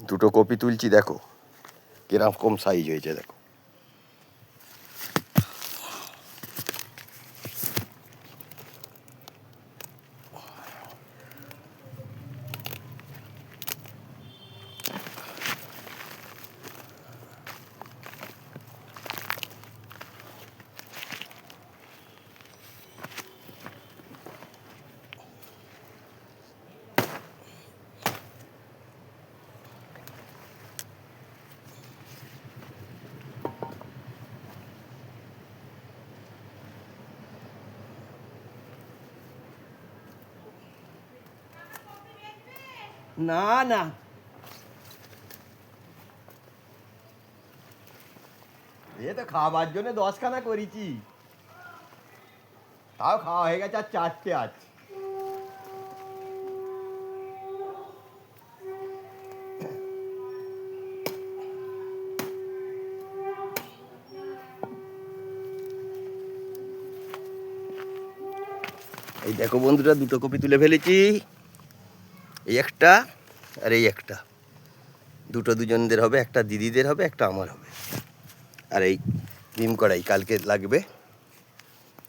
দুটো কপি তুলছি, দেখো কিরকম সাইজ হয়েছে দেখো। না না, এ তো খাবার জন্য 10খানা করেছি, তাও খাওয়া হয়ে গেছে, আর 4টে আছে। এই দেখো বন্ধুরা, দুটো কপি তুলে ফেলেছি, এই একটা আর এই একটা। দুটো দুজনদের হবে, একটা দিদিদের হবে, একটা আমার হবে। আর এই ডিম কড়াই কালকে লাগবে।